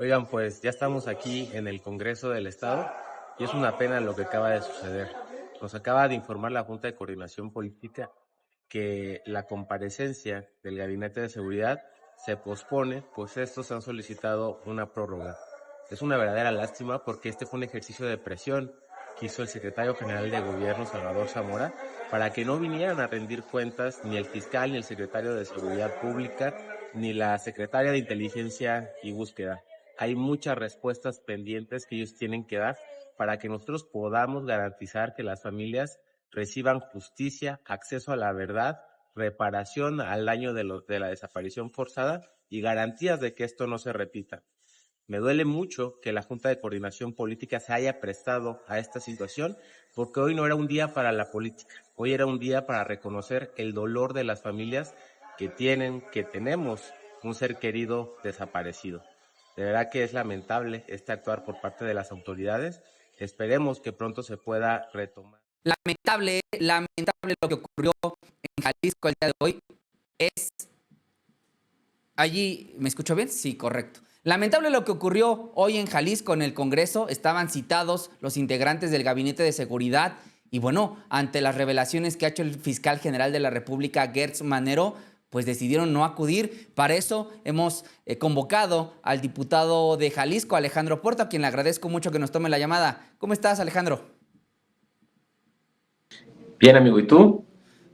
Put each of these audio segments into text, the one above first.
Oigan, pues ya estamos aquí en el Congreso del Estado y es una pena lo que acaba de suceder. Nos acaba de informar la Junta de Coordinación Política que la comparecencia del Gabinete de Seguridad se pospone, pues estos han solicitado una prórroga. Es una verdadera lástima porque este fue un ejercicio de presión que hizo el secretario general de Gobierno, Salvador Zamora, para que no vinieran a rendir cuentas ni el fiscal, ni el secretario de Seguridad Pública, ni la secretaria de Inteligencia y Búsqueda. Hay muchas respuestas pendientes que ellos tienen que dar para que nosotros podamos garantizar que las familias reciban justicia, acceso a la verdad, reparación al daño de la desaparición forzada y garantías de que esto no se repita. Me duele mucho que la Junta de Coordinación Política se haya prestado a esta situación, porque hoy no era un día para la política, hoy era un día para reconocer el dolor de las familias que tenemos un ser querido desaparecido. De verdad que es lamentable este actuar por parte de las autoridades. Esperemos que pronto se pueda retomar. Lamentable lo que ocurrió en Jalisco el día de hoy. Es allí, ¿me escucho bien? Sí, correcto. Lamentable lo que ocurrió hoy en Jalisco en el Congreso. Estaban citados los integrantes del Gabinete de Seguridad y bueno, ante las revelaciones que ha hecho el fiscal general de la República, Gertz Manero, pues decidieron no acudir. Para eso hemos convocado al diputado de Jalisco, Alejandro Puerto, a quien le agradezco mucho que nos tome la llamada. ¿Cómo estás, Alejandro? Bien, amigo, ¿y tú?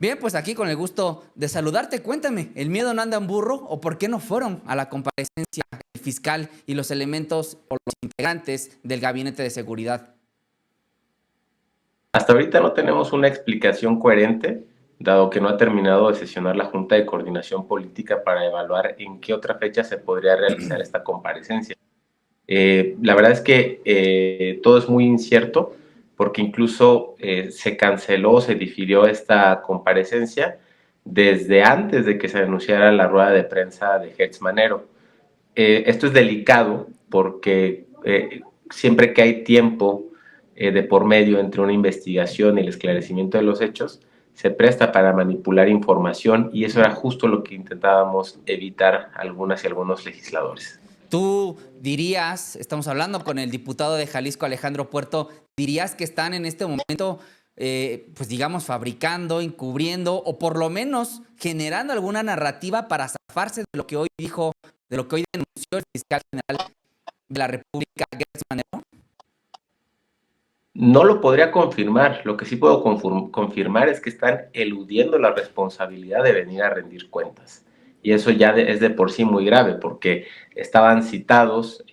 Bien, pues aquí con el gusto de saludarte. Cuéntame, ¿el miedo no anda en burro o por qué no fueron a la comparecencia el fiscal y los elementos o los integrantes del Gabinete de Seguridad? Hasta ahorita no tenemos una explicación coherente, dado que no ha terminado de sesionar la Junta de Coordinación Política para evaluar en qué otra fecha se podría realizar esta comparecencia. La verdad es que todo es muy incierto, porque incluso se canceló, se difirió esta comparecencia desde antes de que se anunciara la rueda de prensa de Gertz Manero. Esto es delicado porque siempre que hay tiempo de por medio entre una investigación y el esclarecimiento de los hechos, se presta para manipular información y eso era justo lo que intentábamos evitar algunas y algunos legisladores. Tú dirías, estamos hablando con el diputado de Jalisco, Alejandro Puerto, dirías que están en este momento, pues digamos, fabricando, encubriendo o por lo menos generando alguna narrativa para zafarse de lo que hoy dijo, de lo que hoy denunció el fiscal general de la República, Gertz Manero. No lo podría confirmar, lo que sí puedo confirmar es que están eludiendo la responsabilidad de venir a rendir cuentas. Y eso ya es de por sí muy grave, porque estaban citados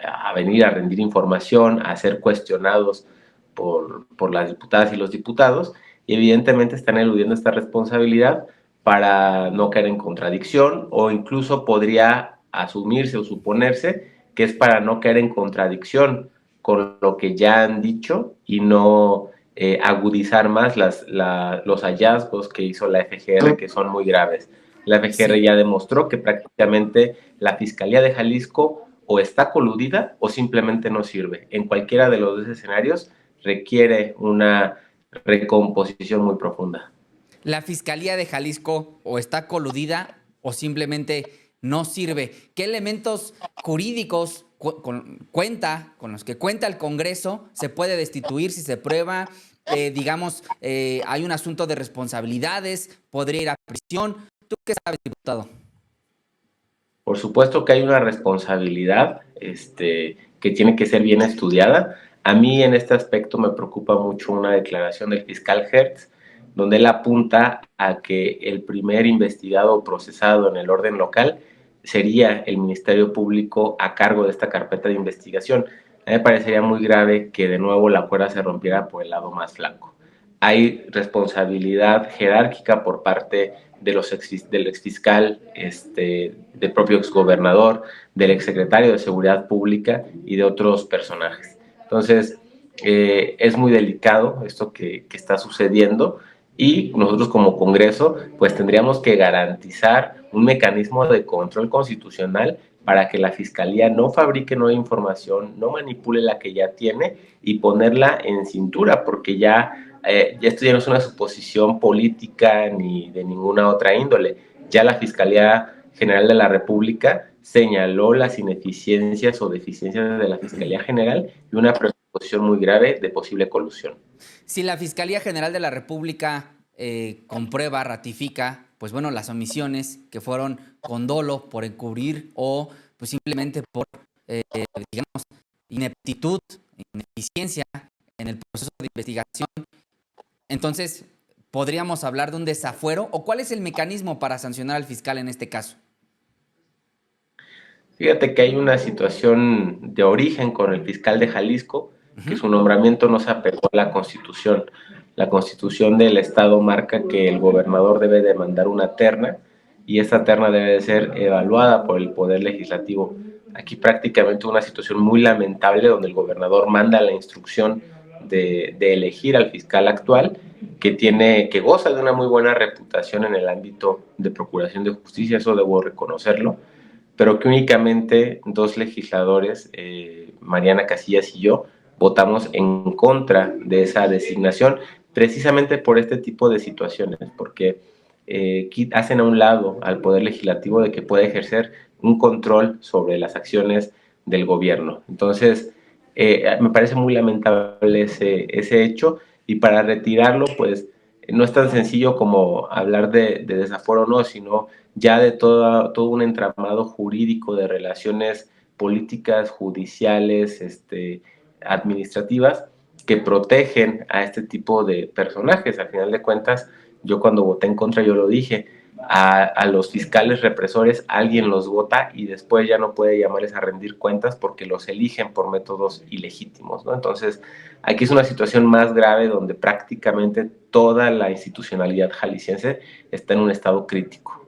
a venir a rendir información, a ser cuestionados por las diputadas y los diputados, y evidentemente están eludiendo esta responsabilidad para no caer en contradicción, o incluso podría asumirse o suponerse que es para no caer en contradicción con lo que ya han dicho y no agudizar más los hallazgos que hizo la FGR, que son muy graves. La FGR ya demostró que prácticamente la Fiscalía de Jalisco o está coludida o simplemente no sirve. En cualquiera de los dos escenarios requiere una recomposición muy profunda. La Fiscalía de Jalisco o está coludida o simplemente no sirve. ¿Qué elementos jurídicos con los que cuenta el Congreso se puede destituir si se prueba? Hay un asunto de responsabilidades, podría ir a prisión. ¿Tú qué sabes, diputado? Por supuesto que hay una responsabilidad que tiene que ser bien estudiada. A mí en este aspecto me preocupa mucho una declaración del fiscal Gertz, donde él apunta a que el primer investigado o procesado en el orden local sería el Ministerio Público a cargo de esta carpeta de investigación. A mí me parecería muy grave que de nuevo la cuerda se rompiera por el lado más flaco. Hay responsabilidad jerárquica por parte de del exfiscal, del propio exgobernador, del exsecretario de Seguridad Pública y de otros personajes. Entonces, es muy delicado esto que está sucediendo y nosotros como Congreso pues tendríamos que garantizar un mecanismo de control constitucional para que la Fiscalía no fabrique nueva información, no manipule la que ya tiene y ponerla en cintura, porque ya esto ya no es una suposición política ni de ninguna otra índole. Ya la Fiscalía General de la República señaló las ineficiencias o deficiencias de la Fiscalía General y una preocupación muy grave de posible colusión. Si la Fiscalía General de la República comprueba, ratifica, pues bueno, las omisiones que fueron con dolo por encubrir o pues simplemente por, digamos, ineptitud, ineficiencia en el proceso de investigación, entonces podríamos hablar de un desafuero o cuál es el mecanismo para sancionar al fiscal en este caso. Fíjate que hay una situación de origen con el fiscal de Jalisco, que su nombramiento no se apegó a la Constitución. La Constitución del Estado marca que el gobernador debe de mandar una terna y esa terna debe de ser evaluada por el Poder Legislativo. Aquí prácticamente una situación muy lamentable donde el gobernador manda la instrucción de elegir al fiscal actual que goza de una muy buena reputación en el ámbito de procuración de justicia, eso debo reconocerlo, pero que únicamente dos legisladores, Mariana Casillas y yo, votamos en contra de esa designación, precisamente por este tipo de situaciones, porque hacen a un lado al Poder Legislativo de que puede ejercer un control sobre las acciones del gobierno. Entonces, me parece muy lamentable ese hecho y para retirarlo, pues no es tan sencillo como hablar de desaforo o no, sino ya de todo un entramado jurídico de relaciones políticas, judiciales, administrativas, que protegen a este tipo de personajes. Al final de cuentas, yo cuando voté en contra, yo lo dije, a los fiscales represores alguien los vota y después ya no puede llamarles a rendir cuentas porque los eligen por métodos ilegítimos, ¿no? Entonces, aquí es una situación más grave donde prácticamente toda la institucionalidad jalisciense está en un estado crítico.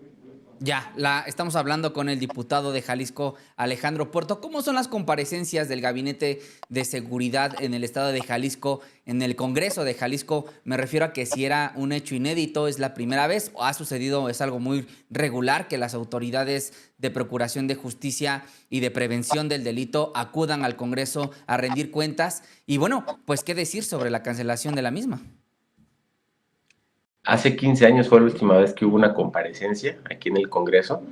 Ya, estamos hablando con el diputado de Jalisco, Alejandro Puerto. ¿Cómo son las comparecencias del Gabinete de Seguridad en el estado de Jalisco, en el Congreso de Jalisco? Me refiero a que si era un hecho inédito, es la primera vez, o ha sucedido, es algo muy regular que las autoridades de Procuración de Justicia y de Prevención del Delito acudan al Congreso a rendir cuentas. Y bueno, pues qué decir sobre la cancelación de la misma. Hace 15 años fue la última vez que hubo una comparecencia aquí en el Congreso.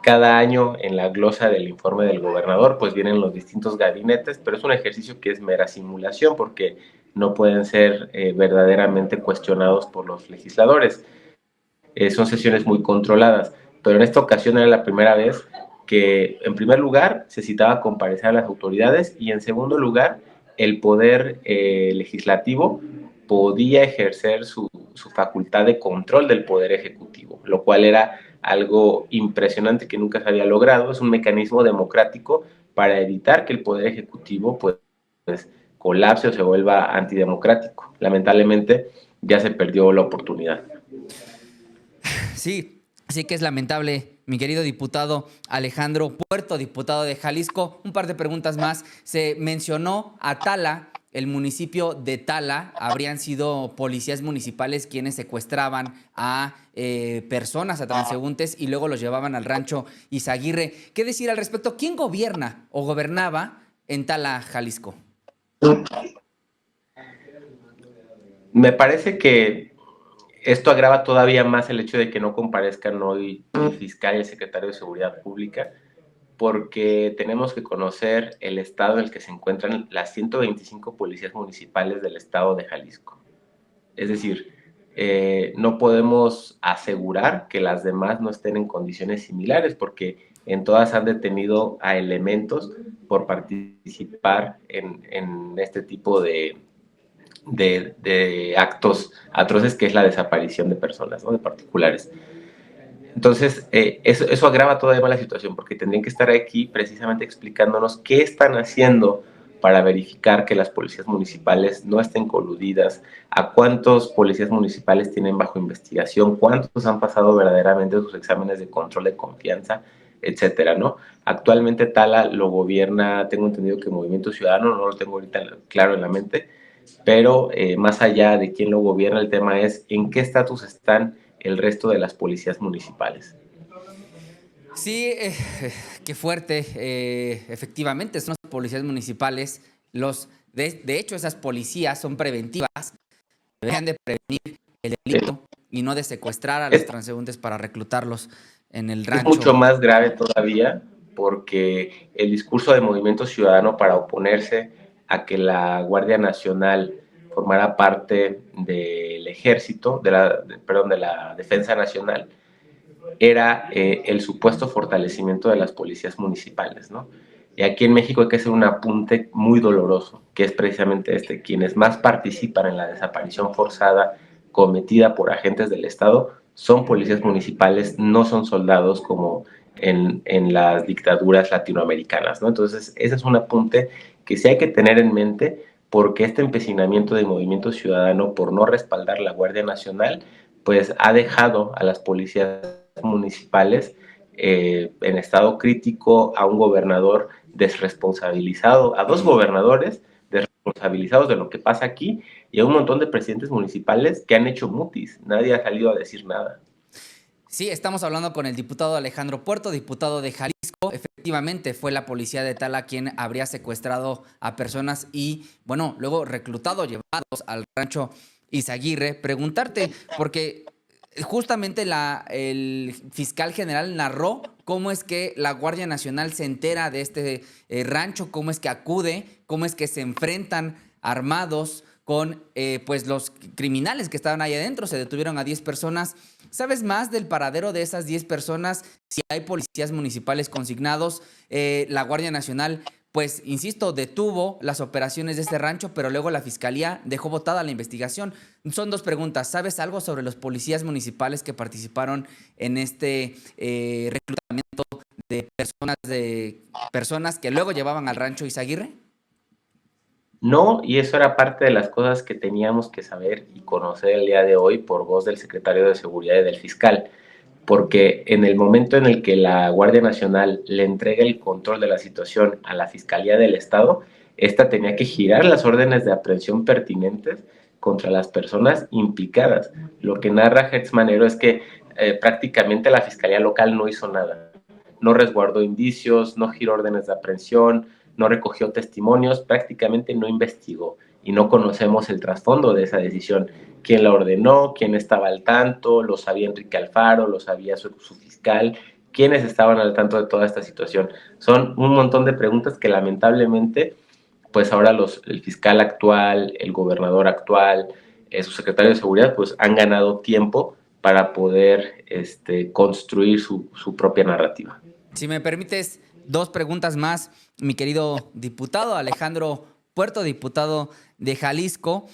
Cada año en la glosa del informe del gobernador pues vienen los distintos gabinetes, pero es un ejercicio que es mera simulación porque no pueden ser verdaderamente cuestionados por los legisladores. Son sesiones muy controladas, pero en esta ocasión era la primera vez que en primer lugar se citaba comparecer a las autoridades y en segundo lugar el poder legislativo podía ejercer su facultad de control del poder ejecutivo, lo cual era algo impresionante que nunca se había logrado. Es un mecanismo democrático para evitar que el poder ejecutivo pues colapse o se vuelva antidemocrático. Lamentablemente ya se perdió la oportunidad. Sí, sí que es lamentable, mi querido diputado Alejandro Puerto, diputado de Jalisco. Un par de preguntas más. Se mencionó a Tala, el municipio de Tala. Habrían sido policías municipales quienes secuestraban a personas, a transeúntes, y luego los llevaban al rancho Izaguirre. ¿Qué decir al respecto? ¿Quién gobierna o gobernaba en Tala, Jalisco? Me parece que esto agrava todavía más el hecho de que no comparezcan hoy el fiscal y el secretario de Seguridad Pública, porque tenemos que conocer el estado en el que se encuentran las 125 policías municipales del estado de Jalisco. Es decir, no podemos asegurar que las demás no estén en condiciones similares, porque en todas han detenido a elementos por participar en este tipo de actos atroces que es la desaparición de personas, ¿no? De particulares. Entonces, eso agrava todavía más la situación, porque tendrían que estar aquí precisamente explicándonos qué están haciendo para verificar que las policías municipales no estén coludidas, a cuántos policías municipales tienen bajo investigación, cuántos han pasado verdaderamente sus exámenes de control de confianza, etcétera, ¿no? Actualmente Tala lo gobierna, tengo entendido que Movimiento Ciudadano, no lo tengo ahorita claro en la mente, pero más allá de quién lo gobierna, el tema es en qué estatus están el resto de las policías municipales. Sí, qué fuerte. Efectivamente, son los policías municipales. De hecho, esas policías son preventivas. Deberían de prevenir el delito y no de secuestrar a los transeúntes para reclutarlos en el Es mucho rancho. más grave todavía porque el discurso de Movimiento Ciudadano para oponerse a que la Guardia Nacional formara parte del ejército, de la Defensa Nacional, era el supuesto fortalecimiento de las policías municipales, ¿no? Y aquí en México hay que hacer un apunte muy doloroso, que es precisamente quienes más participan en la desaparición forzada cometida por agentes del Estado son policías municipales, no son soldados como en las dictaduras latinoamericanas, ¿no? Entonces, ese es un apunte que sí hay que tener en mente, porque este empecinamiento del Movimiento Ciudadano por no respaldar la Guardia Nacional, pues ha dejado a las policías municipales en estado crítico, a un gobernador desresponsabilizado, a dos gobernadores desresponsabilizados de lo que pasa aquí y a un montón de presidentes municipales que han hecho mutis. Nadie ha salido a decir nada. Sí, estamos hablando con el diputado Alejandro Puerto, diputado de Jalisco. Efectivamente, fue la policía de Tala quien habría secuestrado a personas y, bueno, luego reclutado, llevados al rancho Izaguirre. Preguntarte, porque justamente el fiscal general narró cómo es que la Guardia Nacional se entera de este rancho, cómo es que acude, cómo es que se enfrentan armados con pues los criminales que estaban ahí adentro. Se detuvieron a 10 personas. ¿Sabes más del paradero de esas 10 personas? Si hay policías municipales consignados, la Guardia Nacional, pues, insisto, detuvo las operaciones de este rancho, pero luego la Fiscalía dejó botada la investigación. Son dos preguntas. ¿Sabes algo sobre los policías municipales que participaron en este reclutamiento de personas que luego llevaban al rancho Izaguirre? No, y eso era parte de las cosas que teníamos que saber y conocer el día de hoy por voz del secretario de Seguridad y del fiscal, porque en el momento en el que la Guardia Nacional le entrega el control de la situación a la Fiscalía del Estado, esta tenía que girar las órdenes de aprehensión pertinentes contra las personas implicadas. Lo que narra Hertz Manero es que prácticamente la Fiscalía local no hizo nada, no resguardó indicios, no giró órdenes de aprehensión, no recogió testimonios, prácticamente no investigó y no conocemos el trasfondo de esa decisión. ¿Quién la ordenó? ¿Quién estaba al tanto? ¿Lo sabía Enrique Alfaro? ¿Lo sabía su fiscal? ¿Quiénes estaban al tanto de toda esta situación? Son un montón de preguntas que lamentablemente, pues ahora el fiscal actual, el gobernador actual, su secretario de seguridad, pues han ganado tiempo para poder construir su propia narrativa. Si me permites, dos preguntas más, mi querido diputado Alejandro Puerto, diputado de Jalisco.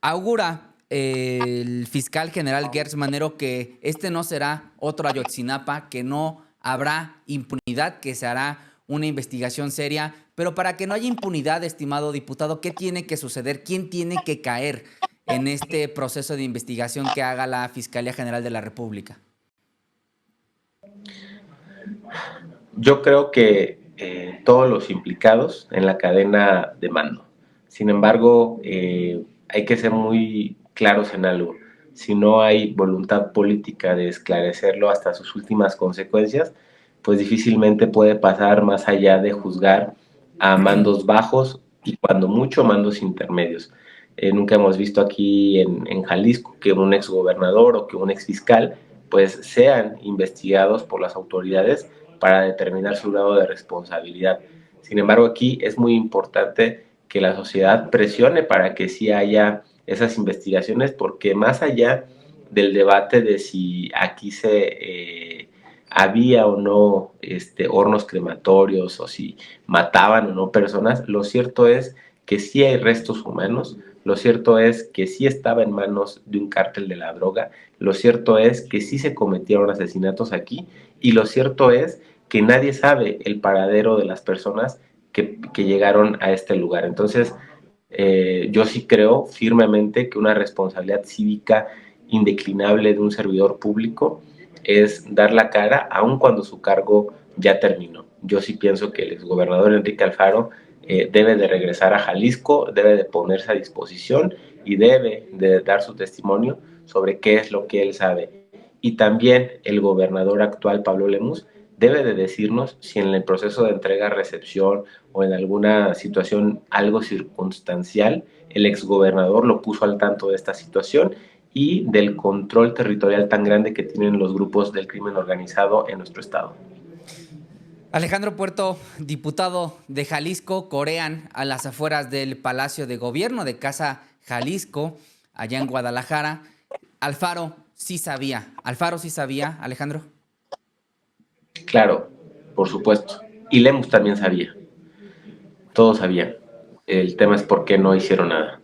Augura el fiscal general Gertz Manero que este no será otro Ayotzinapa, que no habrá impunidad, que se hará una investigación seria. Pero para que no haya impunidad, estimado diputado, ¿qué tiene que suceder? ¿Quién tiene que caer en este proceso de investigación que haga la Fiscalía General de la República? Yo creo que todos los implicados en la cadena de mando. Sin embargo, hay que ser muy claros en algo. Si no hay voluntad política de esclarecerlo hasta sus últimas consecuencias, pues difícilmente puede pasar más allá de juzgar a mandos bajos y cuando mucho mandos intermedios. Nunca hemos visto aquí en Jalisco que un exgobernador o que un exfiscal pues sean investigados por las autoridades para determinar su grado de responsabilidad. Sin embargo, aquí es muy importante que la sociedad presione para que sí haya esas investigaciones, porque más allá del debate de si aquí había o no hornos crematorios o si mataban o no personas, lo cierto es que sí hay restos humanos, lo cierto es que sí estaba en manos de un cártel de la droga, lo cierto es que sí se cometieron asesinatos aquí y lo cierto es que nadie sabe el paradero de las personas que llegaron a este lugar. Entonces, yo sí creo firmemente que una responsabilidad cívica indeclinable de un servidor público es dar la cara aun cuando su cargo ya terminó. Yo sí pienso que el exgobernador Enrique Alfaro debe de regresar a Jalisco, debe de ponerse a disposición y debe de dar su testimonio sobre qué es lo que él sabe. Y también el gobernador actual, Pablo Lemus, debe de decirnos si en el proceso de entrega-recepción o en alguna situación algo circunstancial, el exgobernador lo puso al tanto de esta situación y del control territorial tan grande que tienen los grupos del crimen organizado en nuestro estado. Alejandro Puerto, diputado de Jalisco, corean a las afueras del Palacio de Gobierno de Casa Jalisco, allá en Guadalajara. Alfaro sí sabía. ¿Alfaro sí sabía, Alejandro? Claro, por supuesto. Y Lemus también sabía. Todos sabían. El tema es por qué no hicieron nada.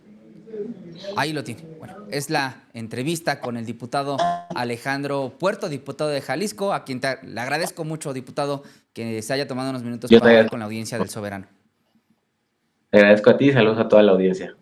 Ahí lo tiene. Bueno, es la entrevista con el diputado Alejandro Puerto, diputado de Jalisco, a quien le agradezco mucho, diputado, que se haya tomado unos minutos Yo para hablar te con la audiencia del Soberano. agradezco a ti y saludos a toda la audiencia.